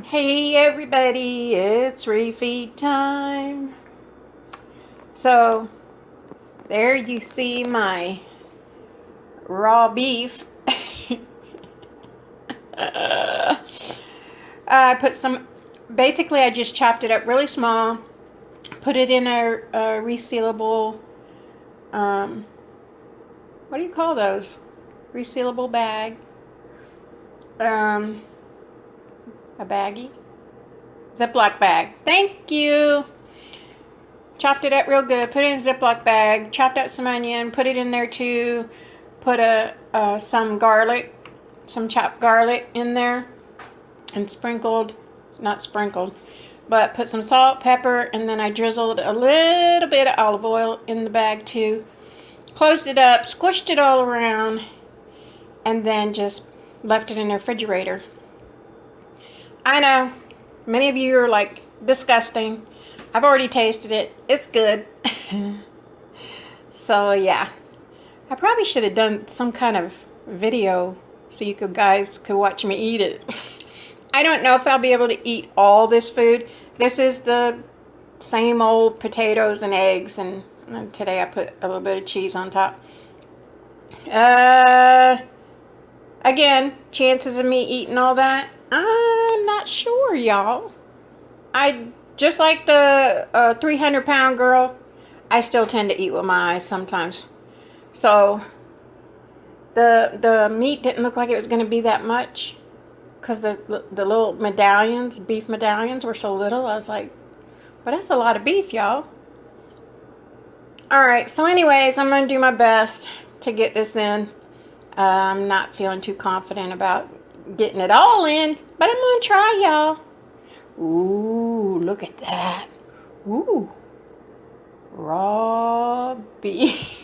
Hey everybody, it's refeed time. So, there you see my raw beef. I put some, basically I just chopped it up really small, put it in a resealable, um, what do you call those? Resealable bag. Um, a baggie? Ziploc bag. Thank you. Chopped it up real good, put it in a Ziploc bag, chopped up some onion, put it in there too, put some garlic, some chopped garlic in there, and sprinkled, not sprinkled, but put some salt, pepper, and then I drizzled a little bit of olive oil in the bag too. Closed it up, squished it all around, and then just left it in the refrigerator. I know, many of you are like, disgusting. I've already tasted it. It's good. So yeah, I probably should have done some kind of video so you guys could watch me eat it. I don't know if I'll be able to eat all this food. This is the same old potatoes and eggs, and today I put a little bit of cheese on top. Uh, Again, chances of me eating all that, I'm not sure, y'all. I just like the 300-pound girl. I still tend to eat with my eyes sometimes. So the meat didn't look like it was going to be that much because the little medallions, beef medallions, were so little. I was like, well, that's a lot of beef, y'all. All right. So, anyways, I'm going to do my best to get this in. I'm not feeling too confident about getting it all in, but I'm going to try, y'all. Ooh, look at that. Ooh, raw beef.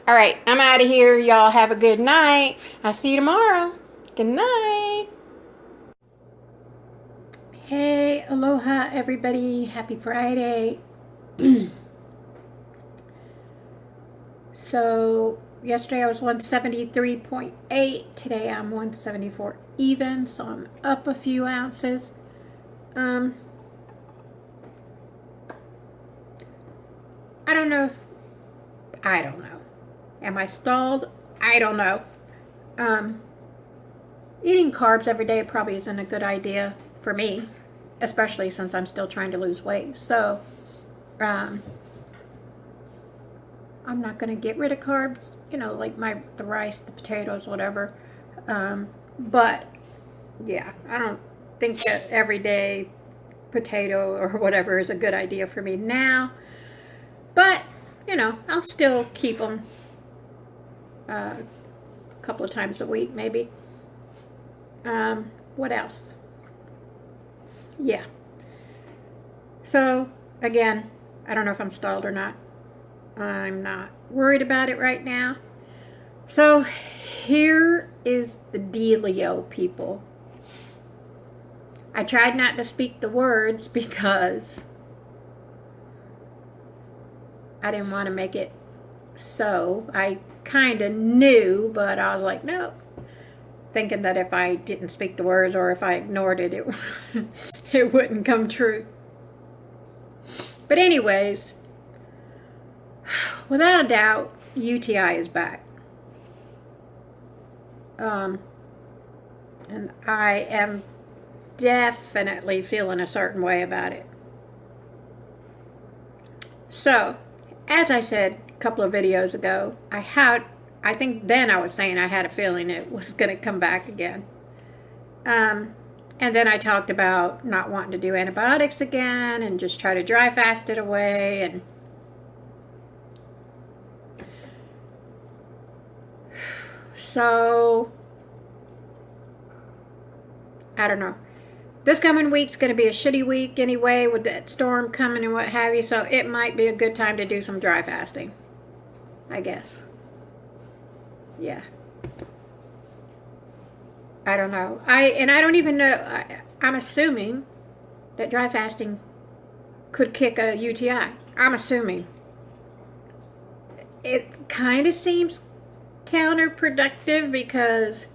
All right, I'm out of here. Y'all have a good night. I'll see you tomorrow. Good night. Hey, aloha, everybody. Happy Friday. So, yesterday I was 173.8. Today I'm 174 even, so I'm up a few ounces. Um, I don't know if, I don't know. Am I stalled? I don't know. Um, Eating carbs every day probably isn't a good idea for me, especially since I'm still trying to lose weight. So, um, I'm not going to get rid of carbs, like the rice, the potatoes, whatever. But yeah, I don't think that everyday potato or whatever is a good idea for me now. But I'll still keep them a couple of times a week, maybe. What else? Yeah. So again, I don't know if I'm stalled or not. I'm not worried about it right now. So here is the dealio, people. I tried not to speak the words because I didn't want to make it so. I kind of knew, but I was like, no. Thinking that if I didn't speak the words or if I ignored it, it wouldn't come true. But anyways, without a doubt, UTI is back. And I am definitely feeling a certain way about it. So, as I said a couple of videos ago, I think then I was saying I had a feeling it was going to come back again. And then I talked about not wanting to do antibiotics again and just try to dry fast it away. And so, I don't know. This coming week's going to be a shitty week anyway with that storm coming and what have you. So it might be a good time to do some dry fasting, I guess. Yeah. I don't know. I don't even know. I'm assuming that dry fasting could kick a UTI. I'm assuming. It kind of seems counterproductive because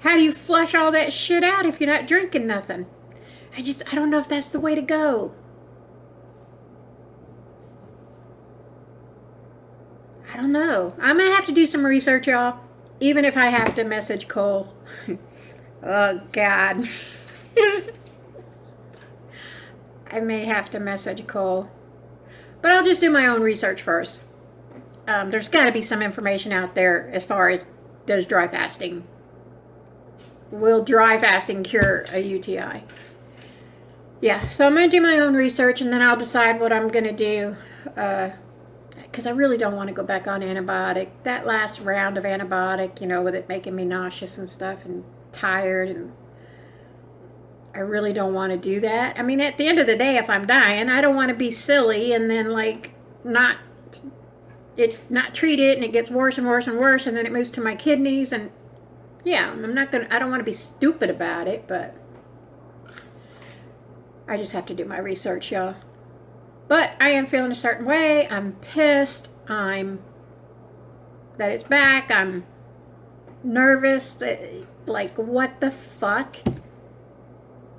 How do you flush all that shit out if you're not drinking nothing? I don't know if that's the way to go. I don't know. I'm going to have to do some research, y'all. Even if I have to message Cole. Oh, God. I may have to message Cole. But I'll just do my own research first. There's got to be some information out there as far as does dry fasting. Will dry fasting cure a UTI? Yeah, so I'm going to do my own research and then I'll decide what I'm going to do. Because I really don't want to go back on antibiotic. That last round of antibiotic, with it making me nauseous and stuff and tired, and I really don't want to do that. I mean, at the end of the day, if I'm dying, I don't want to be silly and then not treat it, and it gets worse and worse and worse, and then it moves to my kidneys, and yeah, I don't want to be stupid about it, but I just have to do my research, y'all. But I am feeling a certain way. I'm pissed. That it's back. I'm nervous. Like, what the fuck?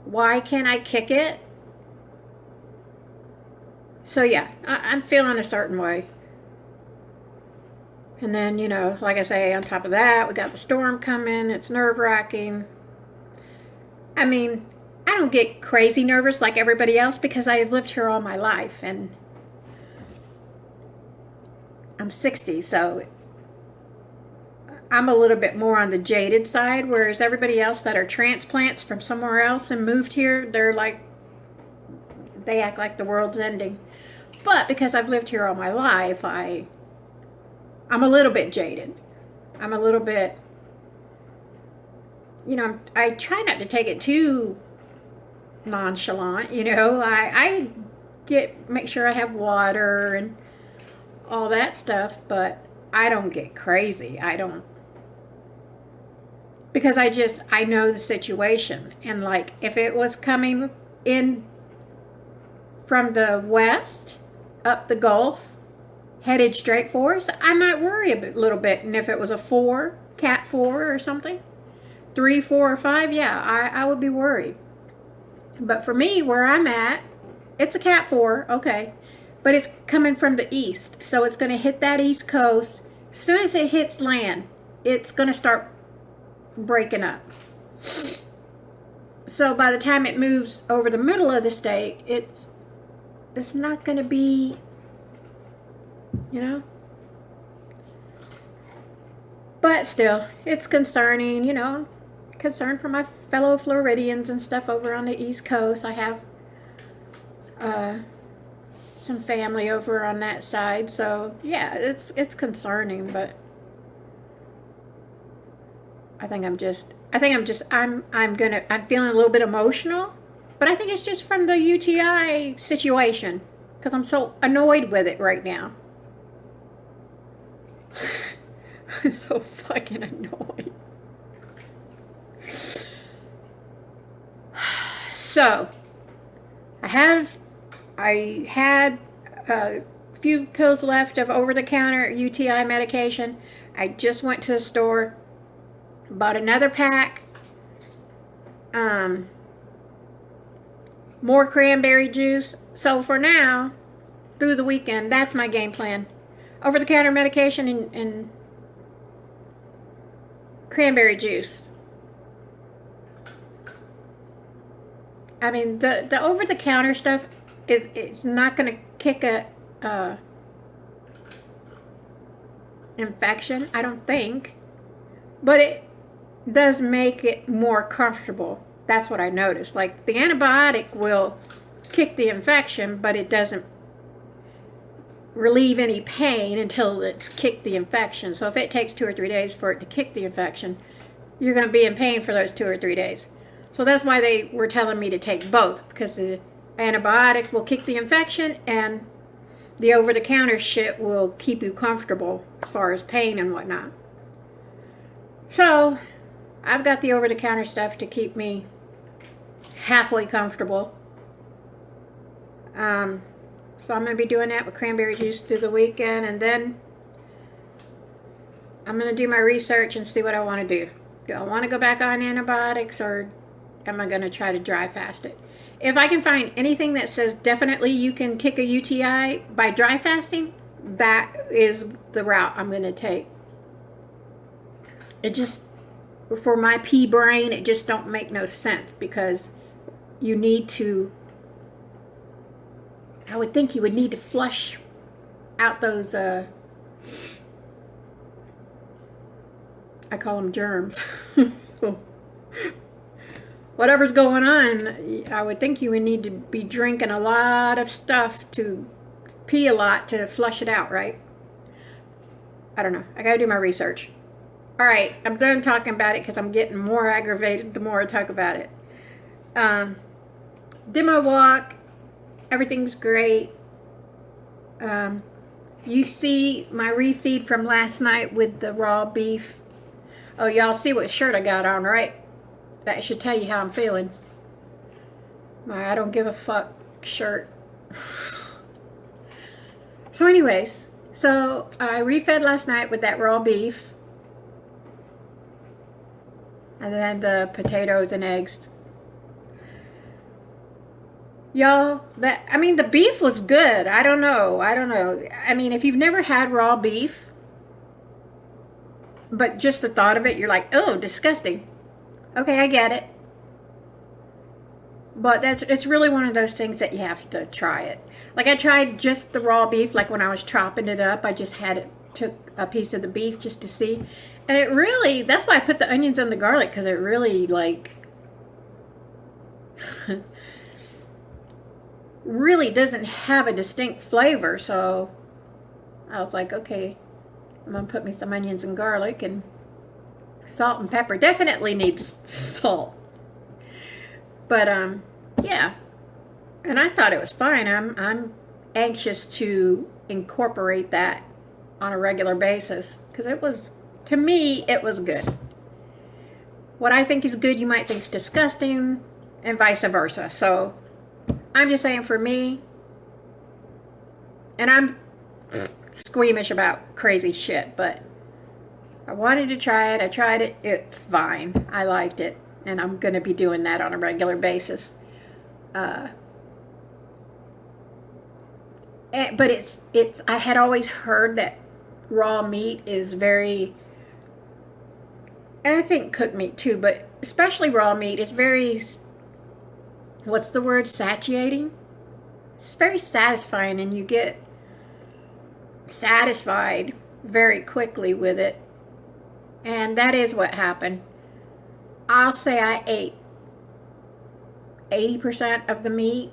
Why can't I kick it? So yeah, I'm feeling a certain way. And then, like I say, on top of that, we got the storm coming. It's nerve-wracking. I mean, I don't get crazy nervous like everybody else because I've lived here all my life, and I'm 60, so I'm a little bit more on the jaded side, whereas everybody else that are transplants from somewhere else and moved here, they act like the world's ending. But because I've lived here all my life, I'm a little bit jaded. I'm a little bit, I try not to take it too nonchalant, I make sure I have water and all that stuff, but I don't get crazy. I don't, because I know the situation, and like if it was coming in from the west up the Gulf headed straight for us, I might worry a little bit. And if it was a cat 4 or something, 3, 4, or 5, yeah, I would be worried. But for me, where I'm at, it's a cat 4, okay. But it's coming from the east. So it's going to hit that east coast. As soon as it hits land, it's going to start breaking up. So by the time it moves over the middle of the state, it's not going to be, But still, it's concerning, concern for my fellow Floridians and stuff over on the East Coast. I have some family over on that side, so yeah, it's concerning. But I'm feeling a little bit emotional, but I think it's just from the UTI situation because I'm so annoyed with it right now. I'm so fucking annoyed. So, I had a few pills left of over-the-counter UTI medication. I just went to the store, bought another pack, more cranberry juice. So for now, through the weekend, that's my game plan. Over-the-counter medication and cranberry juice. I mean, the over-the-counter stuff it's not going to kick a infection, I don't think, but it does make it more comfortable. That's what I noticed. Like, the antibiotic will kick the infection, but it doesn't relieve any pain until it's kicked the infection. So if it takes 2 or 3 days for it to kick the infection, you're going to be in pain for those 2 or 3 days. So that's why they were telling me to take both, because the antibiotic will kick the infection and the over-the-counter shit will keep you comfortable as far as pain and whatnot. So I've got the over-the-counter stuff to keep me halfway comfortable. So I'm going to be doing that with cranberry juice through the weekend, and then I'm going to do my research and see what I want to do. Do I want to go back on antibiotics, or am I going to try to dry fast it? If I can find anything that says definitely you can kick a UTI by dry fasting, that is the route I'm going to take. It just, for my pea brain, it just don't make no sense, because you need to, I would think you would need to flush out those, I call them germs. Whatever's going on, I would think you would need to be drinking a lot of stuff, to pee a lot to flush it out, right? I don't know. I gotta do my research. All right, I'm done talking about it because I'm getting more aggravated the more I talk about it. Did my walk. Everything's great. You see my refeed from last night with the raw beef. Oh, y'all see what shirt I got on, right? That should tell you how I'm feeling. My I don't give a fuck shirt. So anyways, so I refed last night with that raw beef. And then the potatoes and eggs. Y'all, the beef was good. I don't know. I mean, if you've never had raw beef, but just the thought of it, you're like, oh, disgusting. Okay, I get it. But it's really one of those things that you have to try it. Like, I tried just the raw beef, like when I was chopping it up, I just took a piece of the beef just to see. And it really, that's why I put the onions and the garlic, because it really, like, really doesn't have a distinct flavor. So I was like, okay, I'm going to put me some onions and garlic and salt and pepper. Definitely needs salt. But, yeah. And I thought it was fine. I'm anxious to incorporate that on a regular basis, because it was, to me, it was good. What I think is good, you might think is disgusting, and vice versa. So I'm just saying, for me, and I'm squeamish about crazy shit, but I wanted to try it. I tried it. It's fine. I liked it, and I'm going to be doing that on a regular basis. But it's. I had always heard that raw meat is very, and I think cooked meat too, but especially raw meat is very, what's the word, satiating? It's very satisfying, and you get satisfied very quickly with it. And that is what happened. I'll say I ate 80% of the meat,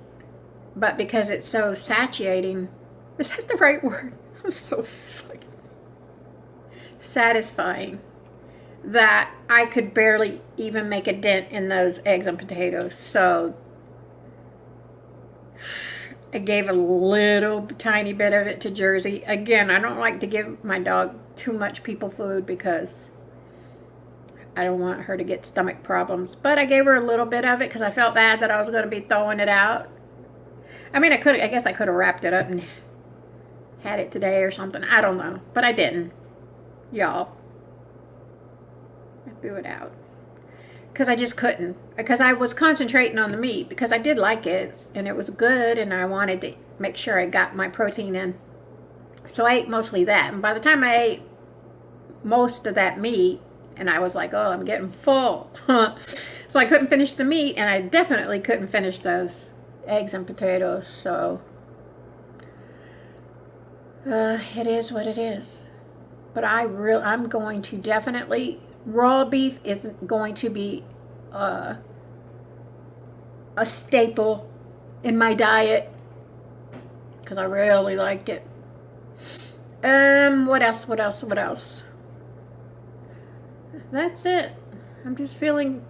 but because it's so satiating, is that the right word? I'm so fucking satisfying that I could barely even make a dent in those eggs and potatoes. So I gave a little tiny bit of it to Jersey. Again, I don't like to give my dog too much people food because I don't want her to get stomach problems. But I gave her a little bit of it because I felt bad that I was going to be throwing it out. I mean, I guess I could have wrapped it up and had it today or something. I don't know. But I didn't. Y'all. I threw it out. Because I just couldn't. Because I was concentrating on the meat. Because I did like it. And it was good. And I wanted to make sure I got my protein in. So I ate mostly that. And by the time I ate most of that meat, and I was like, oh, I'm getting full. So I couldn't finish the meat. And I definitely couldn't finish those eggs and potatoes. So it is what it is. But I'm going to definitely, raw beef isn't going to be a staple in my diet, because I really liked it. What else? That's it. I'm just feeling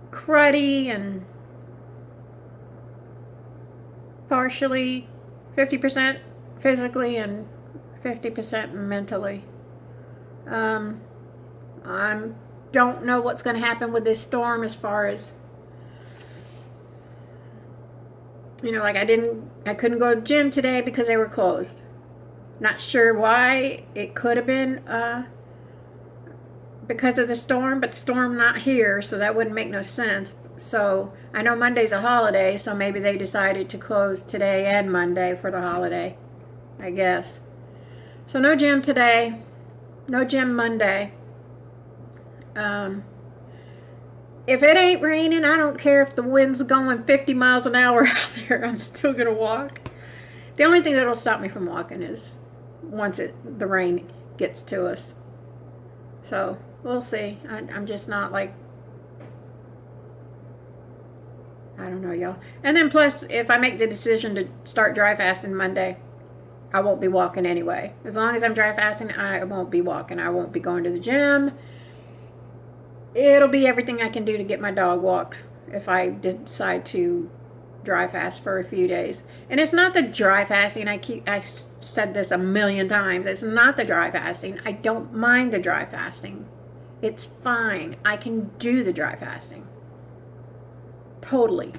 cruddy and partially 50% physically and 50% mentally. I don't know what's going to happen with this storm, as far as, like I couldn't go to the gym today because they were closed. Not sure why. It could have been because of the storm, but the storm not here, so that wouldn't make no sense. So I know Monday's a holiday, so maybe they decided to close today and Monday for the holiday, I guess. So no gym today, no gym Monday. If it ain't raining, I don't care if the wind's going 50 miles an hour out there, I'm still gonna walk. The only thing that'll stop me from walking is once the rain gets to us. So we'll see. I'm just not like, I don't know, y'all. And then plus, if I make the decision to start dry fasting Monday, I won't be walking anyway. As long as I'm dry fasting, I won't be walking. I won't be going to the gym. It'll be everything I can do to get my dog walked if I decide to dry fast for a few days. And it's not the dry fasting. I said this a million times. It's not the dry fasting. I don't mind the dry fasting. It's fine. I can do the dry fasting. Totally.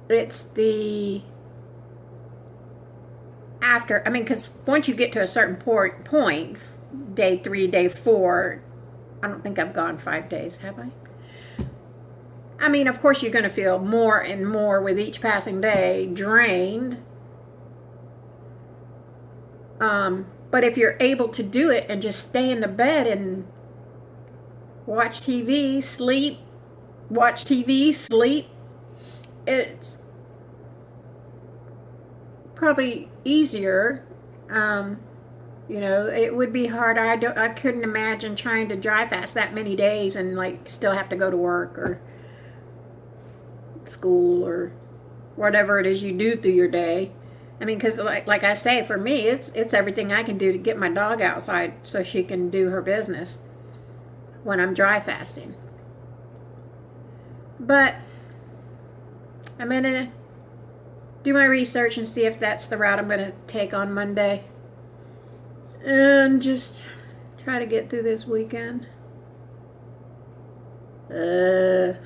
It's the after, I mean, because once you get to a certain point, day 3, day 4, I don't think I've gone 5 days, have I? I mean, of course, you're going to feel more and more with each passing day drained. But if you're able to do it and just stay in the bed and watch TV, sleep, watch TV, sleep, it's probably easier. You know, it would be hard. I couldn't imagine trying to dry fast that many days and like still have to go to work or school or whatever it is you do through your day. I mean, because like I say, for me, it's everything I can do to get my dog outside so she can do her business when I'm dry fasting. But I'm gonna do my research and see if that's the route I'm gonna take on Monday, and just try to get through this weekend. I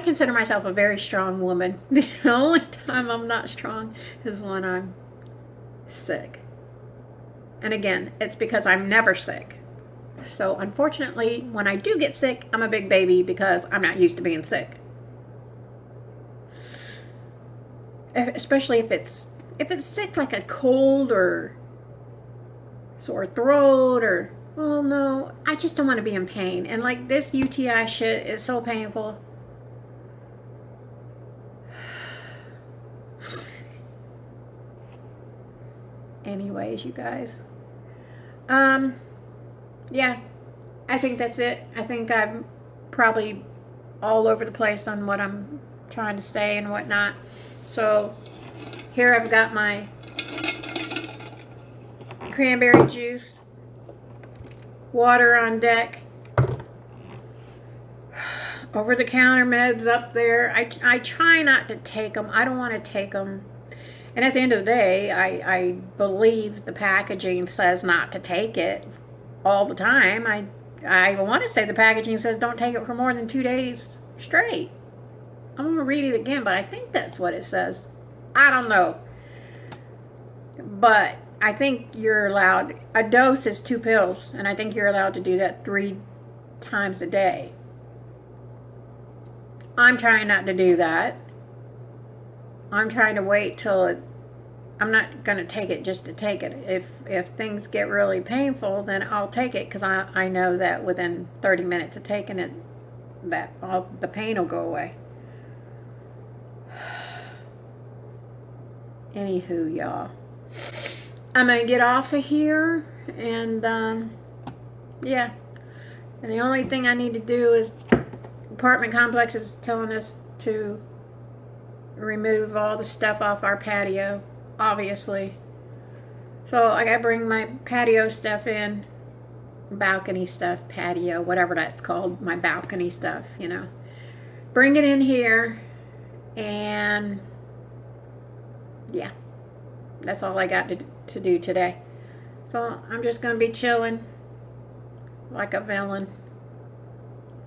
consider myself a very strong woman. The only time I'm not strong is when I'm sick. And again, it's because I'm never sick. So unfortunately, when I do get sick, I'm a big baby because I'm not used to being sick. Especially if it's sick like a cold or sore throat or, oh no, I just don't want to be in pain. And like this UTI shit is so painful. Anyways, you guys. Yeah, I think that's it. I think I'm probably all over the place on what I'm trying to say and whatnot. So here I've got my cranberry juice, water on deck, over-the-counter meds up there. I try not to take them. I don't want to take them. And at the end of the day, I believe the packaging says not to take it all the time. I want to say the packaging says don't take it for more than 2 days straight. I'm going to read it again, but I think that's what it says. I don't know. But I think you're allowed, a dose is 2 pills, and I think you're allowed to do that 3 times a day. I'm trying not to do that. I'm trying to wait till I'm not going to take it just to take it. If things get really painful, then I'll take it because I know that within 30 minutes of taking it, that all the pain will go away. Anywho, y'all, I'm going to get off of here, and yeah. And the only thing I need to do is, apartment complex is telling us to remove all the stuff off our patio, obviously. So I gotta bring my patio stuff in, balcony stuff, patio, whatever that's called, my balcony stuff, you know. Bring it in here, and yeah, that's all I got to do today. So I'm just gonna be chilling like a villain,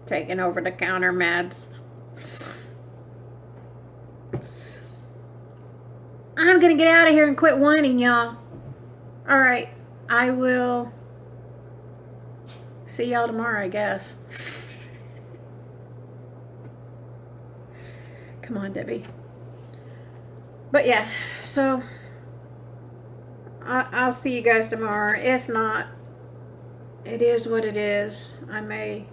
taking over the counter meds. I'm going to get out of here and quit whining, y'all. All right. I will see y'all tomorrow, I guess. Come on, Debbie. But yeah, so I'll see you guys tomorrow. If not, it is what it is. I may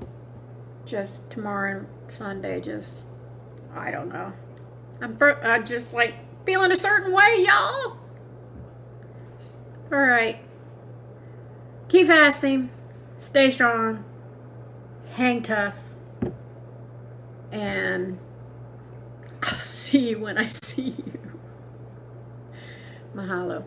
just tomorrow and Sunday just, I don't know. I'm just like feeling a certain way, y'all. All right. Keep fasting. Stay strong. Hang tough. And I'll see you when I see you. Mahalo.